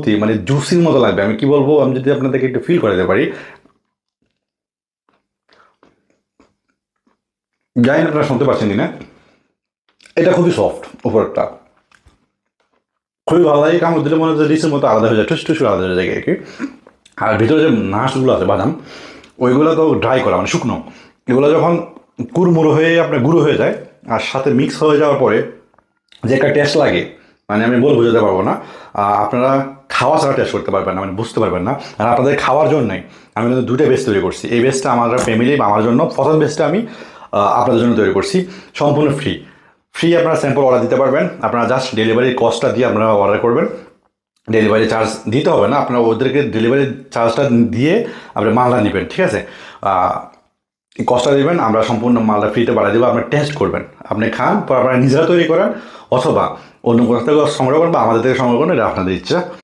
Smoothie মানে জুসির মতো লাগবে। আমি কি বলবো, আমি যদি আপনাদেরকে একটু ফিল করে দিতে পারি, জানি না আপনারা শুনতে পাচ্ছেন কিনা, এটা খুবই সফট উপরটা, খুবই ভালো লাগে। কামড় দিলে মনে হচ্ছে রিসের মতো আলাদা হয়ে যায়, টুস টুস করে আলাদা হয়ে যায় আর কি। আর ভিতরে যে নাশগুলো আছে বাদাম, ওইগুলো তো ড্রাই করা মানে শুকনো, এগুলো যখন কুড়মুড়ো হয়ে আপনার গুঁড়ো হয়ে যায় আর সাথে মিক্স হয়ে যাওয়ার পরে যে একটা টেস্ট লাগে, মানে আমি বলে বোঝাতে পারবো না। আপনারা খাওয়া ছাড়া টেস্ট করতে পারবেন না, মানে বুঝতে পারবেন না। আর আপনাদের খাওয়ার জন্যই আমি কিন্তু দুটো বেস তৈরি করছি। এই বেসটা আমার ফ্যামিলি বা আমার জন্য, প্রথম বেসটা আমি আপনাদের জন্য তৈরি করছি, সম্পূর্ণ ফ্রি। ফ্রি আপনারা স্যাম্পল অর্ডার দিতে পারবেন। আপনারা জাস্ট ডেলিভারির কস্টটা দিয়ে আপনারা অর্ডার করবেন। ডেলিভারি চার্জ দিতে হবে না, আপনারা ওদেরকে ডেলিভারি চার্জটা দিয়ে আপনি মালটা নেবেন, ঠিক আছে? কষ্টটা দেবেন, আমরা সম্পূর্ণ মালটা ফ্রিতে বাড়াই দেবো। আপনি টেস্ট করবেন, আপনি খান, পর আপনারা নিজেরা তৈরি করেন, অথবা অন্য কোথাও থেকে সংগ্রহ করেন বা আমাদের থেকে সংগ্রহ করেন, এটা আপনাদের ইচ্ছা।